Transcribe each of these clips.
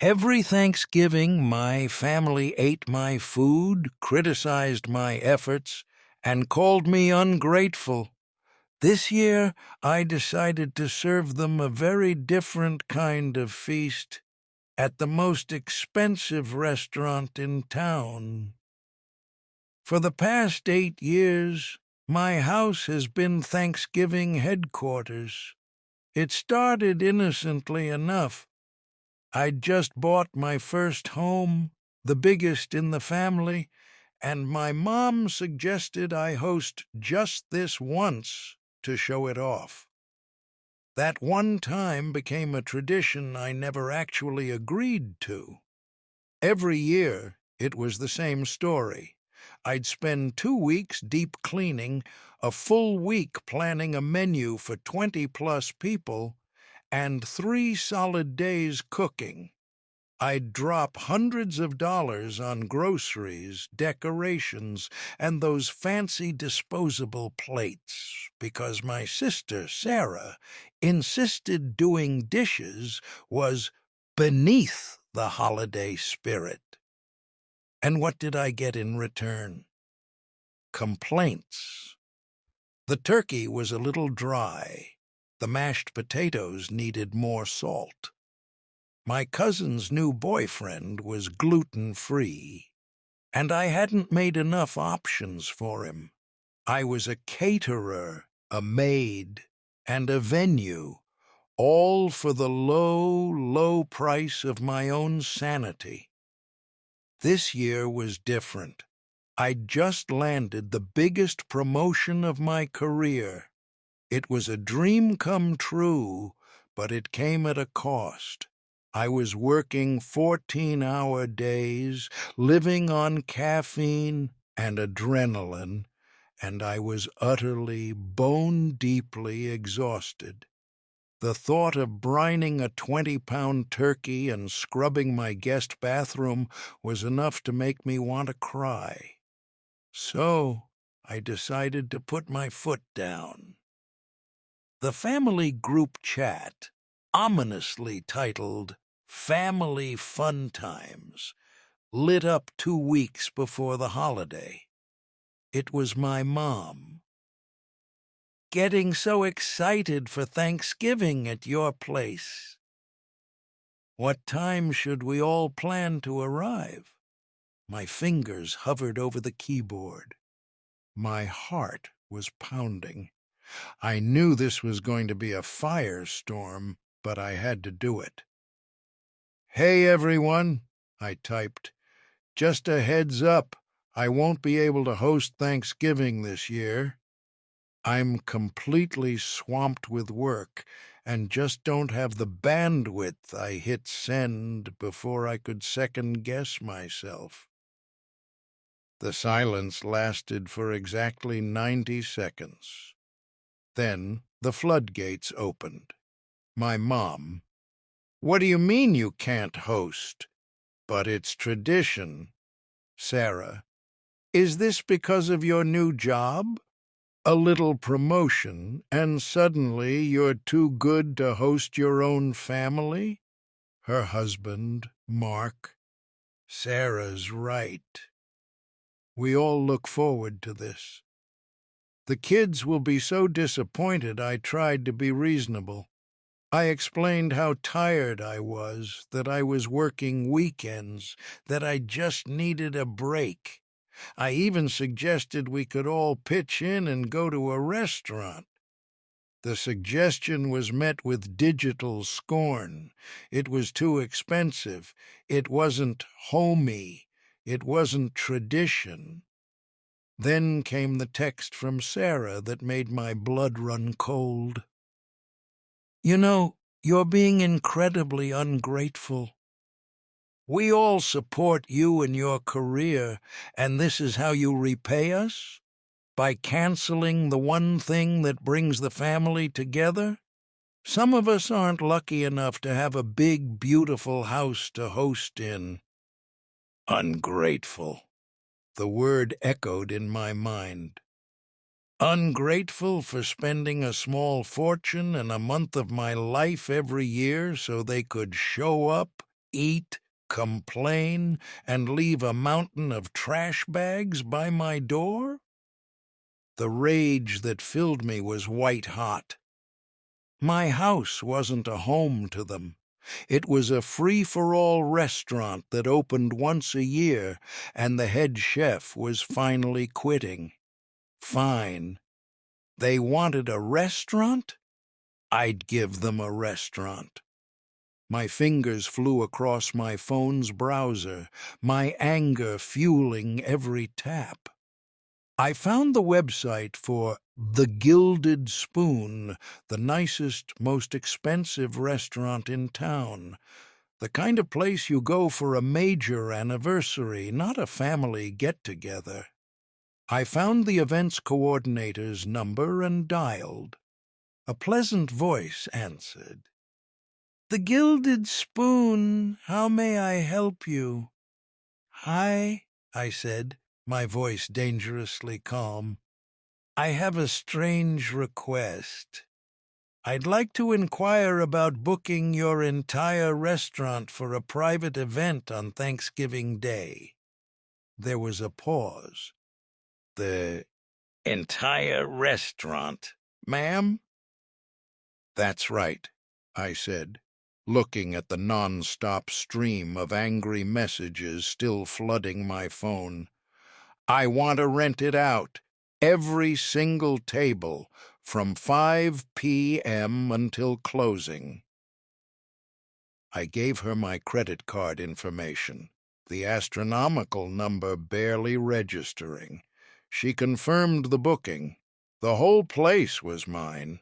Every Thanksgiving, my family ate my food, criticized my efforts, and called me ungrateful. This year, I decided to serve them a very different kind of feast at the most expensive restaurant in town. For the past 8 years, my house has been Thanksgiving headquarters. It started innocently enough. I'd just bought my first home, the biggest in the family, and my mom suggested I host just this once to show it off. That one time became a tradition I never actually agreed to. Every year, it was the same story. I'd spend 2 weeks deep cleaning, a full week planning a menu for 20-plus people, and 3 solid days cooking. I'd drop hundreds of dollars on groceries, decorations, and those fancy disposable plates because my sister, Sarah, insisted doing dishes was beneath the holiday spirit. And what did I get in return? Complaints. The turkey was a little dry. The mashed potatoes needed more salt. My cousin's new boyfriend was gluten-free, and I hadn't made enough options for him. I was a caterer, a maid, and a venue, all for the low, low price of my own sanity. This year was different. I'd just landed the biggest promotion of my career. It was a dream come true, but it came at a cost. I was working 14-hour days, living on caffeine and adrenaline, and I was utterly, bone-deeply exhausted. The thought of brining a 20-pound turkey and scrubbing my guest bathroom was enough to make me want to cry. So I decided to put my foot down. The family group chat, ominously titled Family Fun Times, lit up 2 weeks before the holiday. It was my mom. Getting so excited for Thanksgiving at your place. What time should we all plan to arrive? My fingers hovered over the keyboard. My heart was pounding. I knew this was going to be a firestorm, but I had to do it. "Hey, everyone," I typed. "Just a heads up, I won't be able to host Thanksgiving this year. I'm completely swamped with work and just don't have the bandwidth." I hit send before I could second-guess myself. The silence lasted for exactly 90 seconds. Then the floodgates opened. My mom, "What do you mean you can't host?" "But it's tradition." Sarah, "Is this because of your new job?" A little promotion, and suddenly you're too good to host your own family? Her husband, Mark, "Sarah's right. We all look forward to this. The kids will be so disappointed." I tried to be reasonable. I explained how tired I was, that I was working weekends, that I just needed a break. I even suggested we could all pitch in and go to a restaurant. The suggestion was met with digital scorn. It was too expensive. It wasn't homey. It wasn't tradition. Then came the text from Sarah that made my blood run cold. "You know, you're being incredibly ungrateful. We all support you in your career, and this is how you repay us? By canceling the one thing that brings the family together? Some of us aren't lucky enough to have a big, beautiful house to host in." Ungrateful. The word echoed in my mind. Ungrateful for spending a small fortune and a month of my life every year so they could show up eat, complain, and leave a mountain of trash bags by my door? The rage that filled me was white hot. My house wasn't a home to them. It was a free-for-all restaurant that opened once a year, and the head chef was finally quitting. Fine. They wanted a restaurant? I'd give them a restaurant. My fingers flew across my phone's browser, my anger fueling every tap. I found the website for The Gilded Spoon, the nicest, most expensive restaurant in town. The kind of place you go for a major anniversary, not a family get-together. I found the event's coordinator's number and dialed. A pleasant voice answered. "The Gilded Spoon, how may I help you?" "Hi," I said, my voice dangerously calm. "I have a strange request. I'd like to inquire about booking your entire restaurant for a private event on Thanksgiving Day." There was a pause. "The entire restaurant, ma'am?" "That's right," I said, looking at the non-stop stream of angry messages still flooding my phone. "I want to rent it out, every single table, from 5 p.m. until closing." I gave her my credit card information, the astronomical number barely registering. She confirmed the booking. The whole place was mine.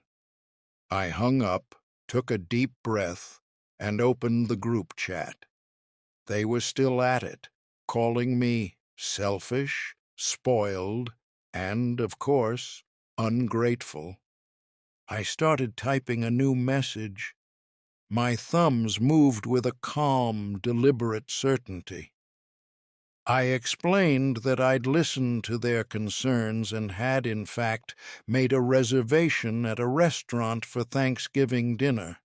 I hung up, took a deep breath, and opened the group chat. They were still at it, calling me selfish, spoiled, and, of course, ungrateful. I started typing a new message. My thumbs moved with a calm, deliberate certainty. I explained that I'd listened to their concerns and had, in fact, made a reservation at a restaurant for Thanksgiving dinner.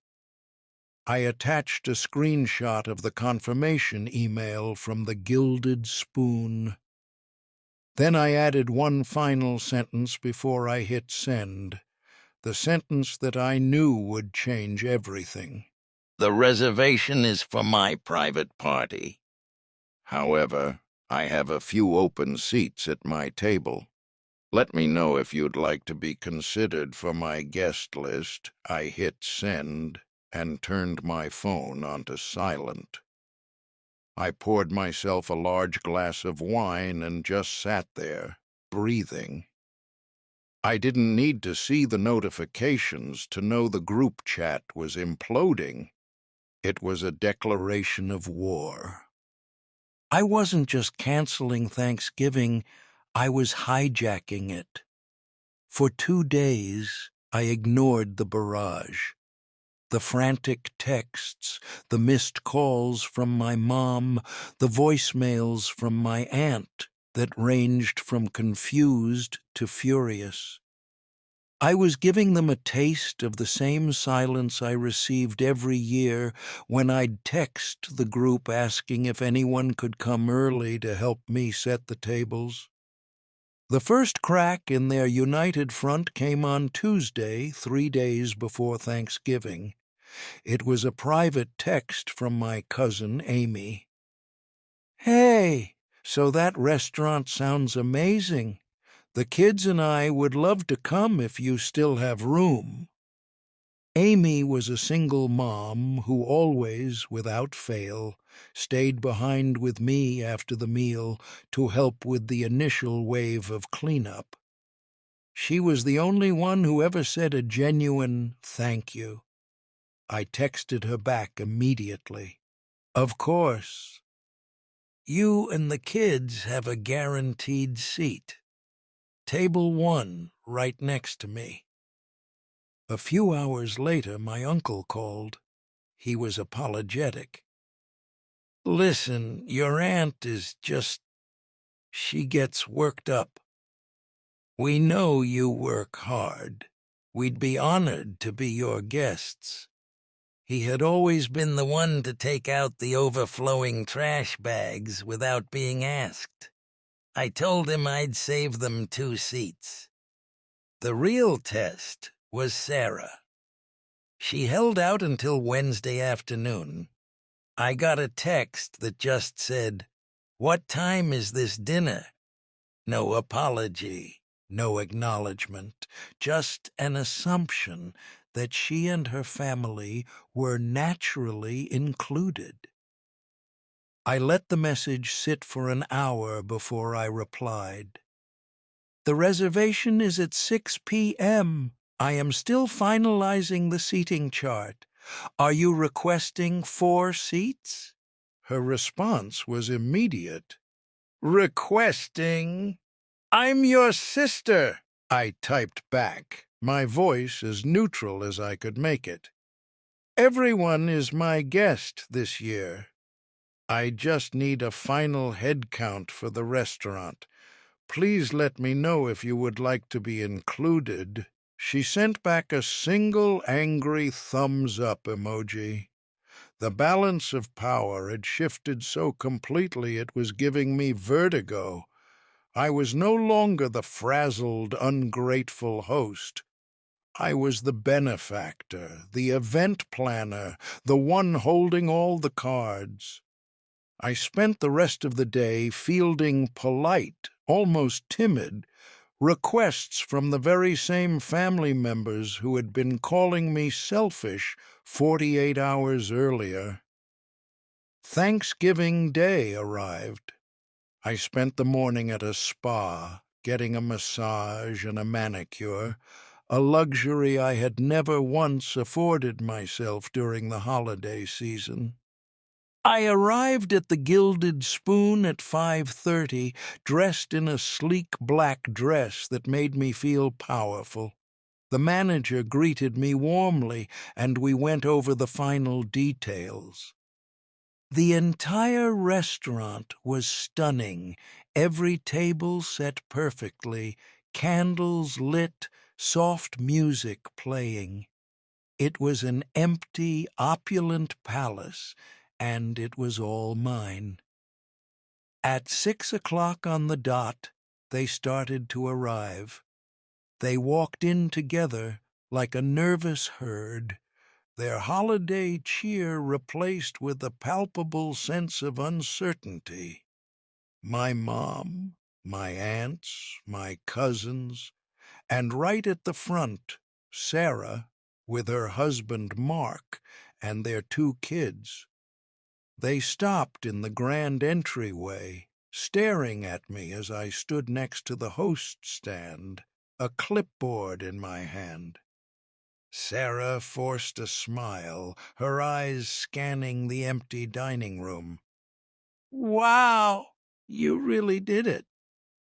I attached a screenshot of the confirmation email from the Gilded Spoon. Then I added one final sentence before I hit send, the sentence that I knew would change everything. "The reservation is for my private party. However, I have a few open seats at my table. Let me know if you'd like to be considered for my guest list." I hit send and turned my phone onto silent. I poured myself a large glass of wine and just sat there, breathing. I didn't need to see the notifications to know the group chat was imploding. It was a declaration of war. I wasn't just canceling Thanksgiving, I was hijacking it. For 2 days, I ignored the barrage. The frantic texts, the missed calls from my mom, the voicemails from my aunt that ranged from confused to furious. I was giving them a taste of the same silence I received every year when I'd text the group asking if anyone could come early to help me set the tables. The first crack in their united front came on Tuesday, 3 days before Thanksgiving. It was a private text from my cousin Amy. "Hey, so that restaurant sounds amazing. The kids and I would love to come if you still have room." Amy was a single mom who always, without fail, stayed behind with me after the meal to help with the initial wave of cleanup. She was the only one who ever said a genuine thank you. I texted her back immediately. "Of course. You and the kids have a guaranteed seat. Table 1, right next to me." A few hours later, my uncle called. He was apologetic. "Listen, your aunt is she gets worked up. We know you work hard. We'd be honored to be your guests." He had always been the one to take out the overflowing trash bags without being asked. I told him I'd save them 2 seats. The real test was Sarah. She held out until Wednesday afternoon. I got a text that just said, "What time is this dinner?" No apology, no acknowledgement, just an assumption that she and her family were naturally included. I let the message sit for an hour before I replied. "The reservation is at 6 p.m. I am still finalizing the seating chart. Are you requesting 4 seats?" Her response was immediate. "Requesting? I'm your sister," I typed back, my voice as neutral as I could make it. "Everyone is my guest this year. I just need a final head count for the restaurant. Please let me know if you would like to be included." She sent back a single angry thumbs-up emoji. The balance of power had shifted so completely it was giving me vertigo. I was no longer the frazzled, ungrateful host. I was the benefactor, the event planner, the one holding all the cards. I spent the rest of the day fielding polite, almost timid, requests from the very same family members who had been calling me selfish 48 hours earlier. Thanksgiving Day arrived. I spent the morning at a spa, getting a massage and a manicure, a luxury I had never once afforded myself during the holiday season. I arrived at the Gilded Spoon at 5:30, dressed in a sleek black dress that made me feel powerful. The manager greeted me warmly, and we went over the final details. The entire restaurant was stunning, every table set perfectly, candles lit, soft music playing. It was an empty, opulent palace, and it was all mine. At 6 o'clock on the dot, they started to arrive. They walked in together like a nervous herd, their holiday cheer replaced with a palpable sense of uncertainty. My mom, my aunts, my cousins, and right at the front, Sarah, with her husband Mark and their 2 kids. They stopped in the grand entryway, staring at me as I stood next to the host stand, a clipboard in my hand. Sarah forced a smile, her eyes scanning the empty dining room. "Wow, you really did it.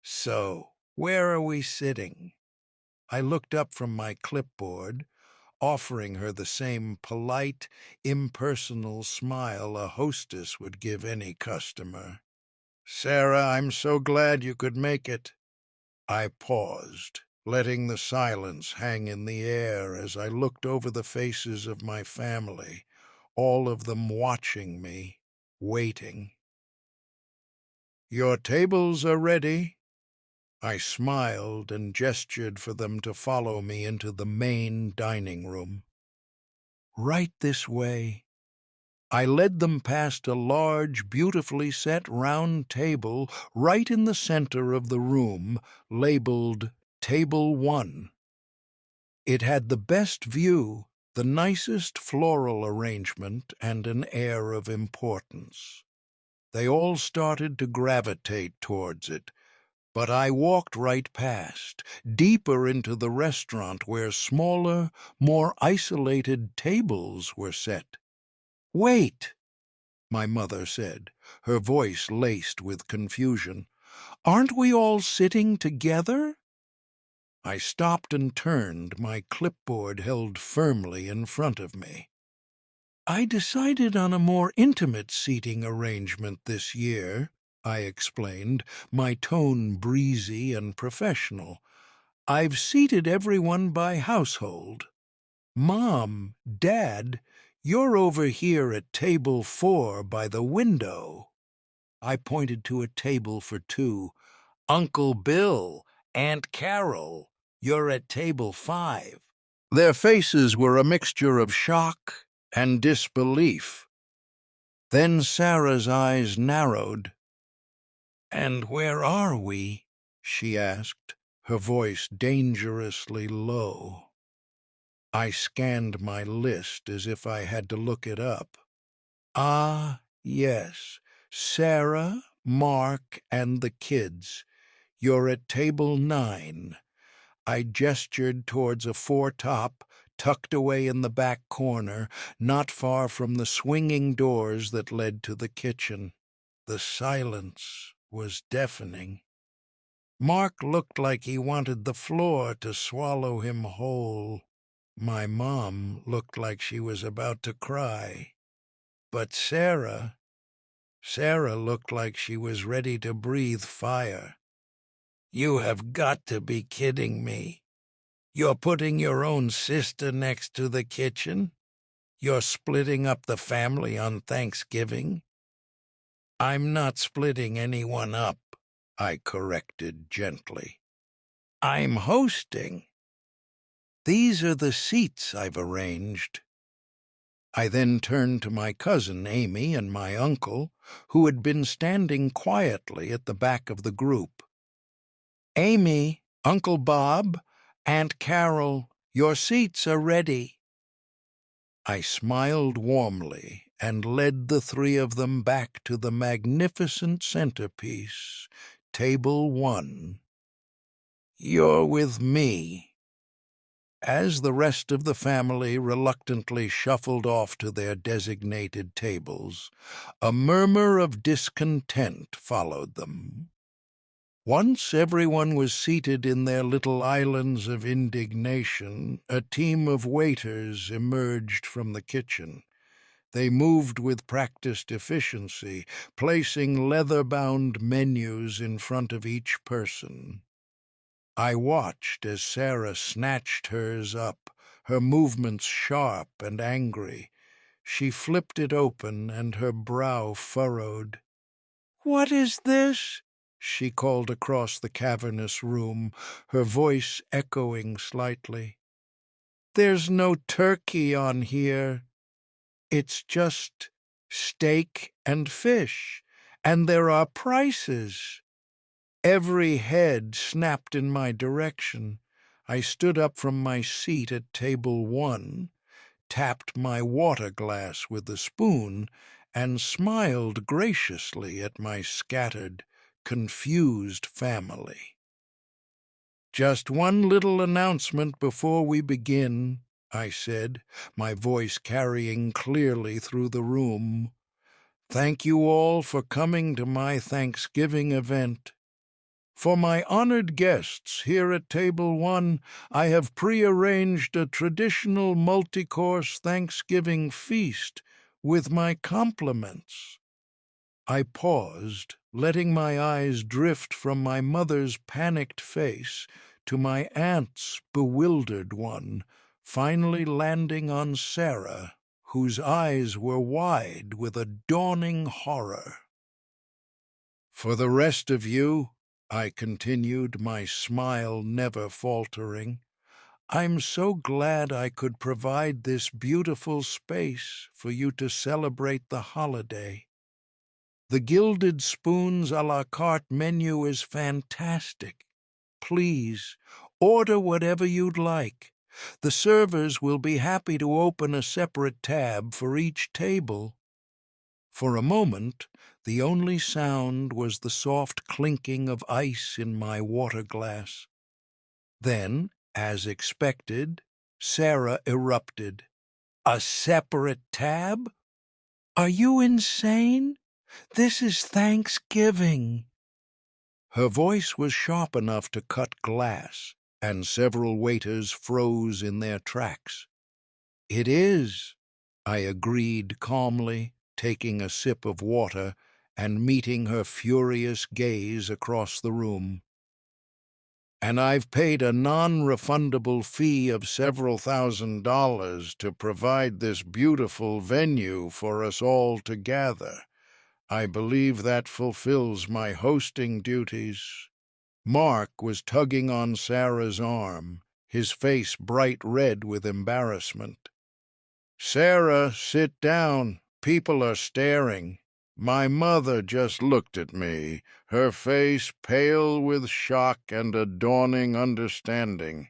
So, where are we sitting?" I looked up from my clipboard, offering her the same polite, impersonal smile a hostess would give any customer. "Sarah, I'm so glad you could make it." I paused, letting the silence hang in the air as I looked over the faces of my family, all of them watching me, waiting. "Your tables are ready." I smiled and gestured for them to follow me into the main dining room. "Right this way." I led them past a large, beautifully set round table right in the center of the room, labeled Table 1. It had the best view, the nicest floral arrangement, and an air of importance. They all started to gravitate towards it, but I walked right past, deeper into the restaurant where smaller, more isolated tables were set. "Wait," my mother said, her voice laced with confusion. "Aren't we all sitting together?" I stopped and turned, my clipboard held firmly in front of me. "I decided on a more intimate seating arrangement this year," I explained, my tone breezy and professional. "I've seated everyone by household. Mom, Dad, You're over here at table 4 by the window." I pointed to a table for 2. "Uncle Bill, Aunt Carol, you're at table 5. Their faces were a mixture of shock and disbelief. Then Sarah's eyes narrowed. "And where are we?" she asked, her voice dangerously low. I scanned my list as if I had to look it up. Ah, yes, Sarah, Mark, and the kids. You're at table 9. I gestured towards a foretop tucked away in the back corner, not far from the swinging doors that led to the kitchen. The silence was deafening. Mark looked like he wanted the floor to swallow him whole. My mom looked like she was about to cry. But Sarah looked like she was ready to breathe fire. "You have got to be kidding me. You're putting your own sister next to the kitchen? You're splitting up the family on Thanksgiving?" "I'm not splitting anyone up," I corrected gently. "I'm hosting. These are the seats I've arranged." I then turned to my cousin Amy and my uncle, who had been standing quietly at the back of the group. "Amy, Uncle Bob, Aunt Carol, your seats are ready." I smiled warmly and led the 3 of them back to the magnificent centerpiece, table 1. "You're with me." As the rest of the family reluctantly shuffled off to their designated tables, a murmur of discontent followed them. Once everyone was seated in their little islands of indignation, a team of waiters emerged from the kitchen. They moved with practiced efficiency, placing leather-bound menus in front of each person. I watched as Sarah snatched hers up, her movements sharp and angry. She flipped it open, and her brow furrowed. "What is this?" she called across the cavernous room, her voice echoing slightly. "There's no turkey on here. It's just steak and fish, and there are prices." Every head snapped in my direction. I stood up from my seat at table 1, tapped my water glass with a spoon, and smiled graciously at my scattered, confused family. "Just one little announcement before we begin," I said, my voice carrying clearly through the room. "Thank you all for coming to my Thanksgiving event. For my honored guests here at Table 1, I have prearranged a traditional multi-course Thanksgiving feast with my compliments." I paused, letting my eyes drift from my mother's panicked face to my aunt's bewildered one, finally landing on Sarah, whose eyes were wide with a dawning horror. "For the rest of you," I continued, my smile never faltering, "I'm so glad I could provide this beautiful space for you to celebrate the holiday. The Gilded Spoons à la carte menu is fantastic. Please, order whatever you'd like. The servers will be happy to open a separate tab for each table." For a moment, the only sound was the soft clinking of ice in my water glass. Then, as expected, Sarah erupted. "A separate tab? Are you insane? This is Thanksgiving." Her voice was sharp enough to cut glass, and several waiters froze in their tracks. "It is," I agreed calmly, taking a sip of water and meeting her furious gaze across the room. and I've paid a non-refundable fee of several $1,000s to provide this beautiful venue for us all to gather. I believe that fulfills my hosting duties." Mark was tugging on Sarah's arm, his face bright red with embarrassment. "Sarah, sit down. People are staring." My mother just looked at me, her face pale with shock and a dawning understanding.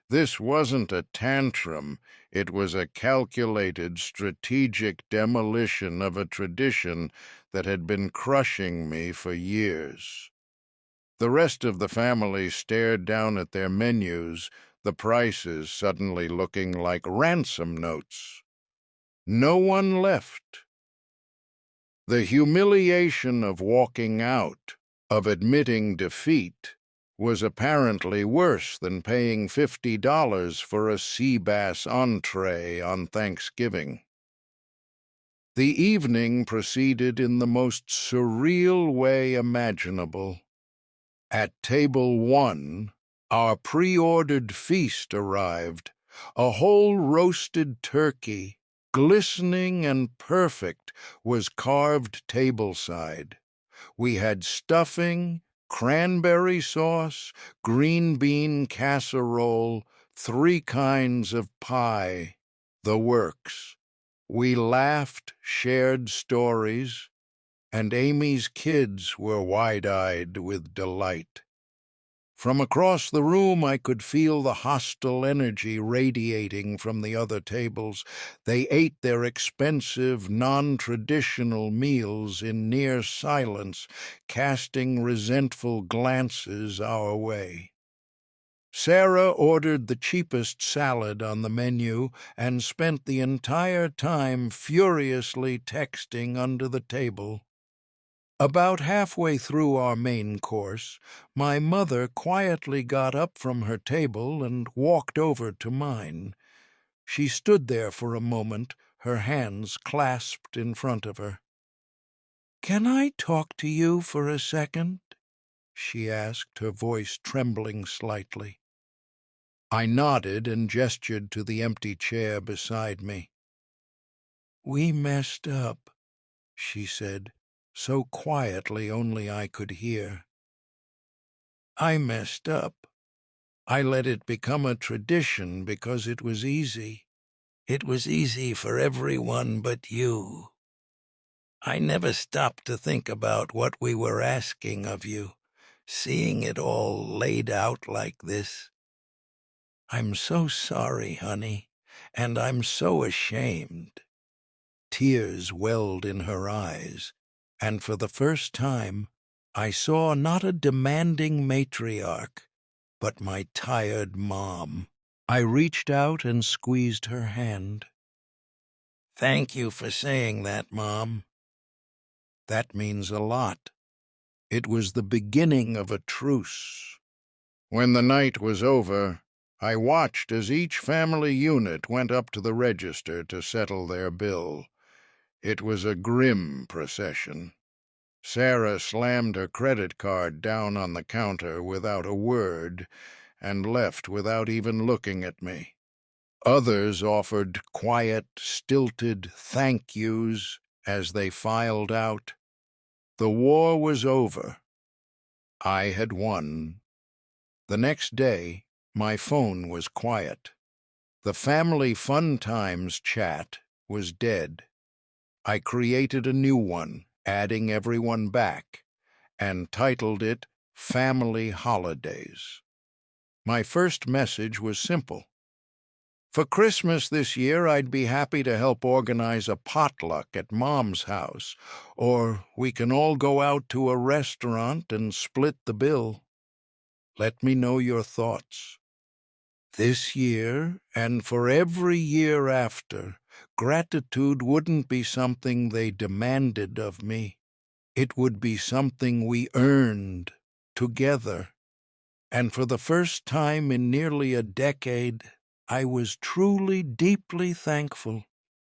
This wasn't a tantrum, it was a calculated, strategic demolition of a tradition that had been crushing me for years. The rest of the family stared down at their menus, the prices suddenly looking like ransom notes. No one left. The humiliation of walking out, of admitting defeat, was apparently worse than paying $50 for a sea bass entree on Thanksgiving. The evening proceeded in the most surreal way imaginable. At table 1, our pre-ordered feast arrived, a whole roasted turkey, glistening and perfect, was carved tableside. We had stuffing, cranberry sauce, green bean casserole, 3 kinds of pie, the works. We laughed, shared stories, and Amy's kids were wide-eyed with delight. From across the room I could feel the hostile energy radiating from the other tables. They ate their expensive, non-traditional meals in near silence, casting resentful glances our way. Sarah ordered the cheapest salad on the menu and spent the entire time furiously texting under the table. About halfway through our main course, my mother quietly got up from her table and walked over to mine. She stood there for a moment, her hands clasped in front of her. "Can I talk to you for a second?" she asked, her voice trembling slightly. I nodded and gestured to the empty chair beside me. "We messed up," she said, so quietly only I could hear. "I messed up. I let it become a tradition because it was easy. It was easy for everyone but you. I never stopped to think about what we were asking of you, seeing it all laid out like this. I'm so sorry, honey, and I'm so ashamed." Tears welled in her eyes, and for the first time I saw not a demanding matriarch, but my tired mom. I reached out and squeezed her hand. "Thank you for saying that, Mom. That means a lot. It was the beginning of a truce." When the night was over, I watched as each family unit went up to the register to settle their bill. It was a grim procession. Sarah slammed her credit card down on the counter without a word and left without even looking at me. Others offered quiet, stilted thank yous as they filed out. The war was over. I had won. The next day, my phone was quiet. The family fun times chat was dead. I created a new one, adding everyone back, and titled it Family Holidays. My first message was simple. For Christmas this year, I'd be happy to help organize a potluck at Mom's house, or we can all go out to a restaurant and split the bill. Let me know your thoughts. This year, and for every year after, gratitude wouldn't be something they demanded of me. It would be something we earned together. And for the first time in nearly a decade, I was truly, deeply thankful.